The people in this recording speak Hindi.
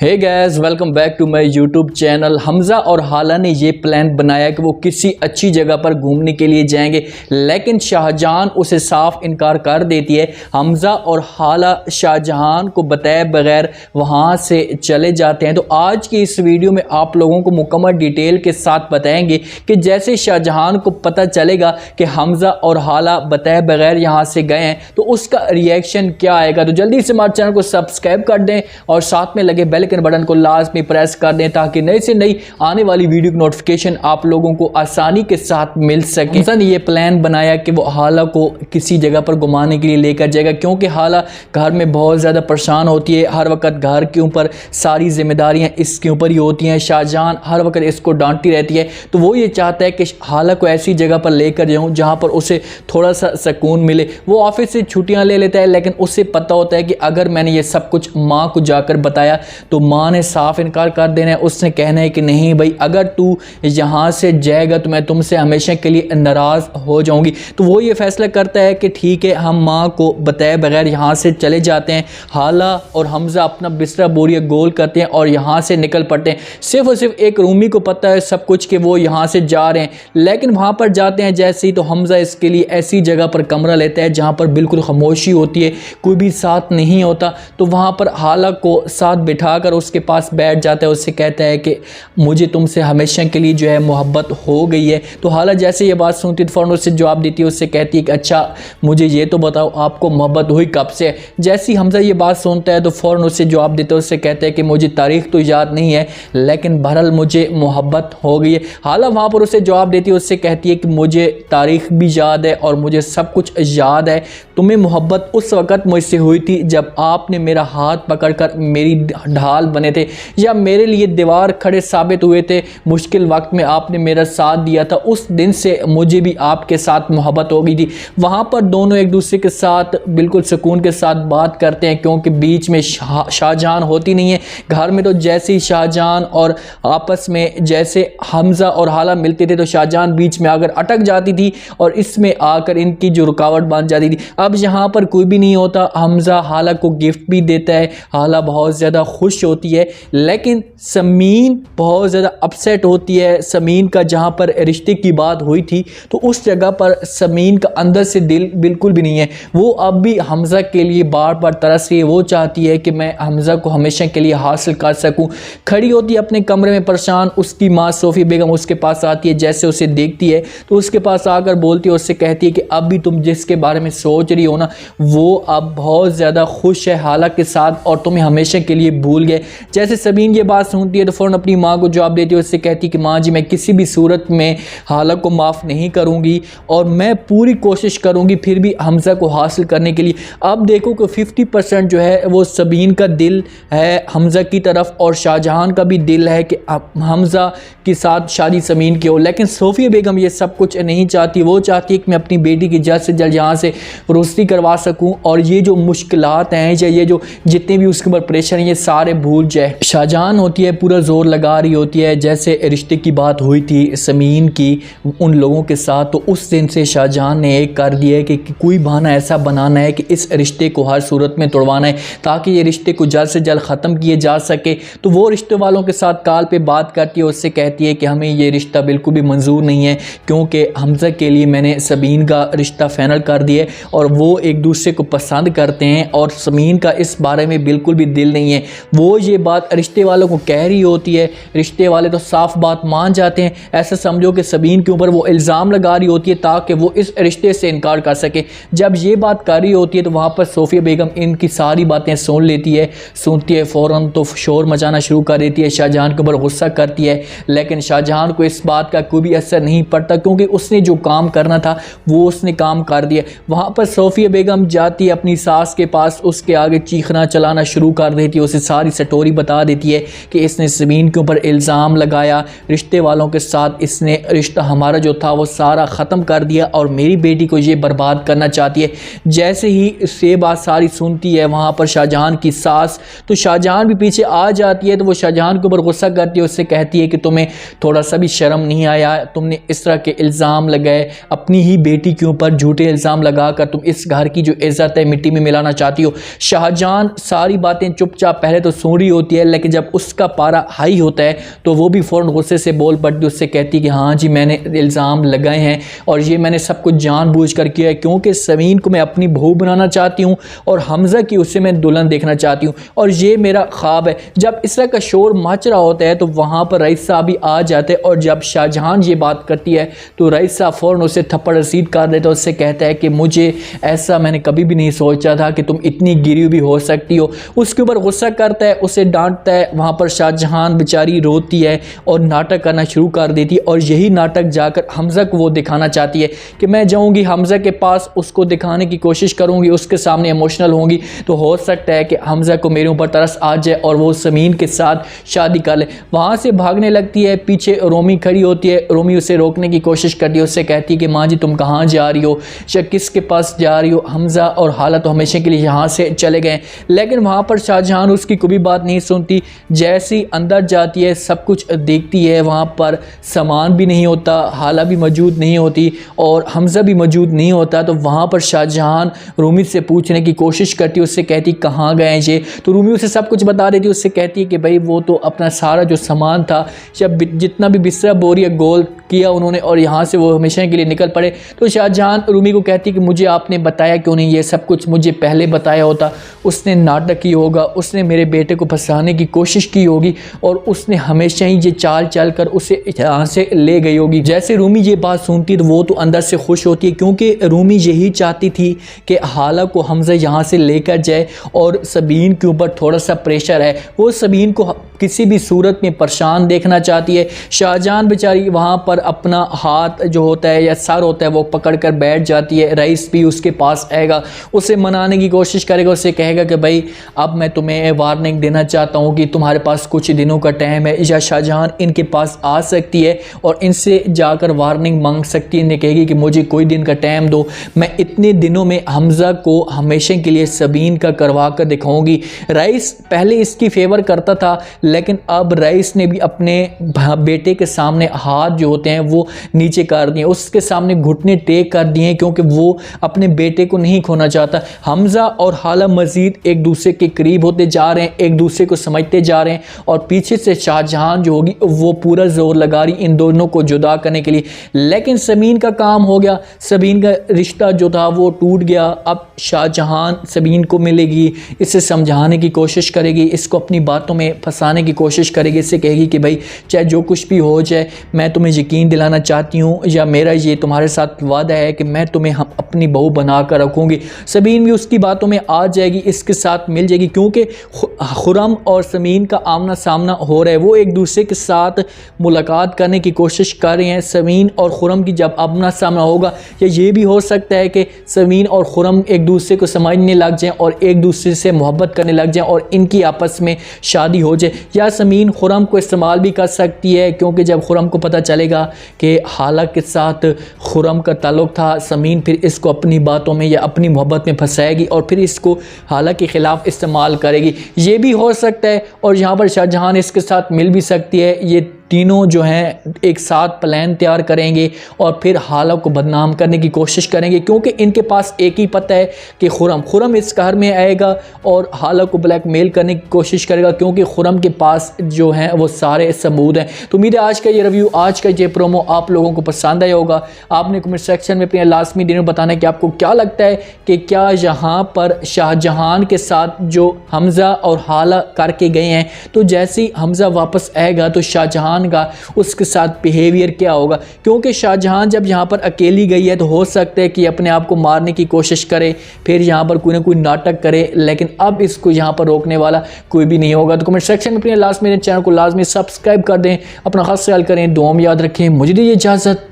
Hey guys, welcome back to my YouTube channel. Hamza और हाला ने ये प्लान बनाया कि वो किसी अच्छी जगह पर घूमने के लिए जाएंगे, लेकिन शाहजहान उसे साफ इनकार कर देती है। हमजा और हाला शाहजहान को बताए बगैर वहाँ से चले जाते हैं। तो आज की इस वीडियो में आप लोगों को मुकम्मल डिटेल के साथ बताएंगे कि जैसे शाहजहान को पता चलेगा कि हमजा और हाला बताए बगैर यहाँ से गए हैं तो उसका रिएक्शन क्या आएगा। तो जल्दी से हमारे चैनल को सब्सक्राइब कर दें और साथ में लगे बेल बटन को लाजमी प्रेस कर दें ताकि नई से नई आने वाली वीडियो की नोटिफिकेशन आप लोगों को आसानी के साथ मिल सके। हमजा ने ये प्लान बनाया कि वो हाला को किसी जगह पर घुमाने के लिए लेकर जाएगा, क्योंकि हाला घर में बहुत ज़्यादा परेशान होती है। हर वक्त घर के ऊपर सारी जिम्मेदारियां इसके ऊपर ही होती हैं। शाहजहान हर वक्त इसको डांटती रहती है, तो वो ये चाहता है कि हाला को ऐसी जगह पर लेकर जाऊँ जहाँ पर उसे थोड़ा सा सुकून मिले। वो ऑफिस से छुट्टियाँ ले लेता है, लेकिन उसे पता होता है कि अगर मैंने ये सब कुछ माँ को जाकर बताया तो माँ ने साफ इनकार कर देना है। उसने कहना है कि नहीं भाई, अगर तू यहाँ से जाएगा तो मैं तुमसे हमेशा के लिए नाराज़ हो जाऊंगी। तो वो ये फैसला करता है कि ठीक है, हम माँ को बताए बगैर यहाँ से चले जाते हैं। हाला और हमजा अपना बिस्तरा बोरिया गोल करते हैं और यहाँ से निकल पड़ते हैं। सिर्फ और सिर्फ एक रूमी को पता है सब कुछ कि वो यहाँ से जा रहे हैं, लेकिन वहाँ पर जाते हैं जैसे ही तो हमजा इसके लिए ऐसी जगह पर कमरा लेता है जहाँ पर बिल्कुल खामोशी होती है, कोई भी साथ नहीं होता। तो वहाँ पर हाला को साथ बिठाकर उसके पास बैठ जाता है। उससे कहता है कि मुझे तुमसे हमेशा के लिए जो है मोहब्बत हो गई है। तो हाला जैसे ये बात सुनती है फ़ौरन उससे जवाब देती है। उससे कहती है कि अच्छा मुझे ये तो बताओ आपको मोहब्बत हुई कब से। जैसे ही हमजा ये बात सुनता है तो फ़ौरन उससे जवाब देता है। उससे कहता है कि मुझे तारीख तो याद नहीं है, लेकिन बहरहाल मुझे मोहब्बत हो गई है। हाला वहाँ पर उसे जवाब देती है। उससे कहती है कि मुझे तारीख भी याद है और मुझे सब कुछ याद है। तुम्हें मोहब्बत उस वक़्त मुझसे हुई थी जब आपने मेरा हाथ पकड़कर मेरी ढाल बने थे या मेरे लिए दीवार खड़े साबित हुए थे। मुश्किल वक्त में आपने मेरा साथ दिया था। उस दिन से मुझे भी आपके साथ मोहब्बत हो गई थी। वहाँ पर दोनों एक दूसरे के साथ बिल्कुल सुकून के साथ बात करते हैं, क्योंकि बीच में शाहजहान होती नहीं है। घर में तो जैसे ही शाहजहान और आपस में जैसे हमजा और हाला मिलते थे तो शाहजहान बीच में आकर अटक जाती थी और इसमें आकर इनकी जो रुकावट बन जाती थी। अब यहाँ पर कोई भी नहीं होता। हमजा हाला को गिफ्ट भी देता है। हाला बहुत ज़्यादा खुश होती है, लेकिन समीन बहुत ज़्यादा अपसेट होती है। समीन का जहाँ पर रिश्ते की बात हुई थी तो उस जगह पर समीन का अंदर से दिल बिल्कुल भी नहीं है। वो अब भी हमजा के लिए बार बार तरस रही है। वो चाहती है कि मैं हमजा को हमेशा के लिए हासिल कर सकूं। खड़ी होती है अपने कमरे में परेशान। उसकी माँ सोफ़ी बेगम उसके पास आती है। जैसे उसे देखती है तो उसके पास आकर बोलती है, उससे कहती है कि अब भी तुम जिसके बारे में सोच रही हो ना, वो अब बहुत ज़्यादा खुश है हाला के साथ और तुम्हें हमेशा के लिए भूल गए। जैसे समीन ये बात सुनती है तो फ़ौरन अपनी माँ को जवाब देती है। उससे कहती है कि माँ जी, मैं किसी भी सूरत में हाला को माफ़ नहीं करूँगी और मैं पूरी कोशिश करूँगी फिर भी हमजा को हासिल करने के लिए। अब देखो कि 50% जो है वो समीन का दिल है हमजा की तरफ और शाहजहान का भी दिल है कि हमजा के साथ शादी समीन की हो, लेकिन सोफ़िया बेगम ये सब कुछ नहीं चाहती। वो चाहती है कि मैं अपनी बेटी की जल्द से जल्द यहाँ से रुखसती करवा सकूँ और ये जो मुश्किलात हैं या ये जो जितने भी उसके ऊपर प्रेशर हैं ये सारे भूल जाए। शाहजहान होती है पूरा जोर लगा रही होती है। जैसे रिश्ते की बात हुई थी समीन की उन लोगों के साथ, तो उस दिन से शाहजहान ने एक कर दिया है कि कोई बहाना ऐसा बनाना है कि इस रिश्ते को हर सूरत में तोड़वाना है ताकि ये रिश्ते को जल्द से जल्द ख़त्म किए जा सके। तो वो रिश्ते वालों के साथ कॉल पे बात करती है। उससे कहती है कि हमें ये रिश्ता बिल्कुल भी मंजूर नहीं है, क्योंकि हमजा के लिए मैंने समीन का रिश्ता फाइनल कर दिया और वो एक दूसरे को पसंद करते हैं और समीन का इस बारे में बिल्कुल भी दिल नहीं है। वो ये बात रिश्ते वालों को कह रही होती है। रिश्ते वाले तो साफ बात मान जाते हैं। ऐसा समझो कि समीन के ऊपर वो इल्ज़ाम लगा रही होती है ताकि वो इस रिश्ते से इनकार कर सके। जब ये बात कर रही होती है तो वहाँ पर सोफ़िया बेगम इनकी सारी बातें सुन लेती है। सुनती है फ़ौरन तो शोर मचाना शुरू कर देती है। शाहजहान के ऊपर गुस्सा करती है, लेकिन शाहजहान को इस बात का कोई भी असर नहीं पड़ता, क्योंकि उसने जो काम करना था वो उसने काम कर दिया। वहाँ पर सोफ़िया बेगम जाती है अपनी सास के पास, उसके आगे चीखना चलाना शुरू कर देती है। उसे सारी स्टोरी बता देती है कि इसने समीन के ऊपर इल्ज़ाम लगाया, रिश्ते वालों के साथ इसने रिश्ता हमारा जो था वो सारा ख़त्म कर दिया और मेरी बेटी को ये बर्बाद करना चाहती है। जैसे ही ये बात सारी सुनती है वहाँ पर शाहजहान की सास, तो शाहजहान भी पीछे आ जाती है। तो वो शाहजहान के ऊपर गुस्सा करती है। उससे कहती है कि तुम्हें थोड़ा सा भी शर्म नहीं आया, तुमने इस तरह के इल्ज़ाम लगाए अपनी ही बेटी के ऊपर, झूठे इल्ज़ाम लगाकर तुम इस घर की जो इज्जत है मिट्टी में मिलाना चाहती हो। शाहजहां सारी बातें चुपचाप पहले तो सुन रही होती है, लेकिन जब उसका पारा हाई होता है तो वो भी फ़ौरन गुस्से से बोल पड़ती, उससे कहती है कि हाँ जी मैंने इल्ज़ाम लगाए हैं और ये मैंने सब कुछ जानबूझ कर किया है, क्योंकि समीन को मैं अपनी बहू बनाना चाहती हूँ और हमज़ा की उससे मैं दुल्हन देखना चाहती हूँ और ये मेरा ख्वाब है। जब इस तरह का शोर मच रहा होता है तो वहाँ पर रईस साहब भी आ जाते हैं और जब शाहजहां ये बात करती है तो रईस साहब फ़ौरन उसे थप्पड़ रसीद कर देते हैं। उससे कहता है कि मुझे ऐसा मैंने कभी भी नहीं सोचा था कि तुम इतनी गिरी भी हो सकती हो। उसके ऊपर गुस्सा करता है, उसे डांटता है। वहाँ पर शाहजहां बेचारी रोती है और नाटक करना शुरू कर देती है और यही नाटक जाकर हमज़ा को वो दिखाना चाहती है कि मैं जाऊँगी हमज़ा के पास, उसको दिखाने की कोशिश करूँगी, उसके सामने इमोशनल होंगी तो हो सकता है कि हमज़ा को मेरे ऊपर तरस आ जाए और वो समीन के साथ शादी कर ले। वहाँ से भागने लगती है, पीछे रोमी खड़ी होती है। रोमी उसे रोकने की कोशिश करती है, उससे कहती है कि माँ जी तुम कहाँ जा रही हो या किसके पास जा रही हो, हमज़ा और हाला तो हमेशा के लिए यहाँ से चले गए। लेकिन वहाँ पर शाहजहां उसकी कोई बात नहीं सुनती। जैसी अंदर जाती है सब कुछ देखती है, वहाँ पर सामान भी नहीं होता, हाला भी मौजूद नहीं होती और हमज़ा भी मौजूद नहीं होता। तो वहाँ पर शाहजहां रूमी से पूछने की कोशिश करती है, उससे कहती कहाँ गए ये, तो रूमी उसे सब कुछ बता देती है। उससे कहती है कि भाई वो तो अपना सारा जो सामान था, जब जितना भी बिस्तरा बोरी गोल किया उन्होंने और यहाँ से वो हमेशा के लिए निकल पड़े। तो शाहजहां रूमी को कहती है कि मुझे आपने बताया क्यों नहीं, ये सब कुछ मुझे पहले बताया होता। उसने नाटक की होगा, उसने मेरे बेटे को फंसाने की कोशिश की होगी और उसने हमेशा ही ये चाल चल कर उसे यहाँ से ले गई होगी। जैसे रूमी ये बात सुनती तो वो तो अंदर से खुश होती है, क्योंकि रूमी यही चाहती थी कि हाला को हमज़ा यहाँ से लेकर जाए और सबीन के ऊपर थोड़ा सा प्रेशर है, वो सबीन को किसी भी सूरत में परेशान देखना चाहती है। शाहजहां बेचारी वहाँ पर अपना हाथ जो होता है या सर होता है वो पकड़ कर बैठ जाती है। रईस भी उसके पास आएगा, उसे मनाने की कोशिश करेगा, उससे कहेगा कि भाई अब मैं तुम्हें वार्निंग देना चाहता हूँ कि तुम्हारे पास कुछ दिनों का टाइम है। या शाहजहां इनके पास आ सकती है और इनसे जाकर वार्निंग मांग सकती है, इन्हें कहेगी कि मुझे कोई दिन का टाइम दो, मैं इतने दिनों में हमज़ा को हमेशा के लिए सबीन का करवा कर दिखाऊंगी। रईस पहले इसकी फेवर करता था, लेकिन अब रईस ने भी अपने बेटे के सामने हाथ जो होते हैं वो नीचे कर दिए, उसके सामने घुटने टेक कर दिए, क्योंकि वो अपने बेटे को नहीं खोना चाहता। हमज़ा और हाला मजीद एक दूसरे के करीब होते जा रहे हैं, एक दूसरे को समझते जा रहे हैं और पीछे से शाहजहां जो होगी वो पूरा जोर लगा रही इन दोनों को जुदा करने के लिए। लेकिन सबीन का काम हो गया, सबीन का रिश्ता जो था वो टूट गया। अब शाहजहां सबीन को मिलेगी, इसे समझाने की कोशिश करेगी, इसको अपनी बातों में फंसाने की कोशिश करेगी, इससे कहेगी कि भाई चाहे जो कुछ भी हो जाए मैं तुम्हें यकीन दिलाना चाहती हूँ या मेरा ये तुम्हारे साथ वादा है कि मैं तुम्हें हम अपनी बहू बना कर रखूँगी। सबीन भी उसकी बातों में आ जाएगी, इसके साथ मिल जाएगी, क्योंकि खुरम और सबीन का आमना सामना हो रहा है, वो एक दूसरे के साथ मुलाकात करने की कोशिश कर रहे हैं। सबीन और खुरम की जब आमना सामना होगा या ये भी हो सकता है कि सबीन और खुरम एक दूसरे को समझने लग जाएं और एक दूसरे से मोहब्बत करने लग जाएं और इनकी आपस में शादी हो जाए। या सबीन खुरम को इस्तेमाल भी कर सकती है, क्योंकि जब खुरम को पता चलेगा कि हाला के साथ खुरम का ताल्लुक था, सबीन फिर इसको अपनी बातों में या अपनी मोहब्बत में फंसाएगी और फिर इसको हाला के ख़िलाफ़ इस्तेमाल करेगी, ये भी हो सकता है। और यहाँ पर शाहजहां इसके साथ मिल भी सकती है। ये तीनों जो हैं एक साथ प्लान तैयार करेंगे और फिर हाला को बदनाम करने की कोशिश करेंगे, क्योंकि इनके पास एक ही पता है कि खुरम इस घर में आएगा और हाला को ब्लैकमेल करने की कोशिश करेगा, क्योंकि खुरम के पास जो हैं वो सारे सबूत हैं। तो उम्मीद है आज का ये रिव्यू, आज का ये प्रोमो आप लोगों को पसंद आया होगा। आपने कमेंट सेक्शन में अपने लाजमी डिनो बताना कि आपको क्या लगता है कि क्या यहाँ पर शाहजहां के साथ जो हमज़ा और हाला करके गए हैं, तो जैसे ही हमज़ा वापस आएगा तो शाहजहां का उसके साथ बिहेवियर क्या होगा, क्योंकि शाहजहां जब यहाँ पर अकेली गई है तो हो सकता है कि अपने आप को मारने की कोशिश करे, फिर यहाँ पर कोई ना कोई नाटक करे, लेकिन अब इसको यहाँ पर रोकने वाला कोई भी नहीं होगा। तो कमेंट सेक्शन में अपने लास्ट मेरे चैनल को लाजमी सब्सक्राइब कर दें, अपना खास ख्याल करें, दुआ में याद रखें। मुझे दीजिए इजाज़त।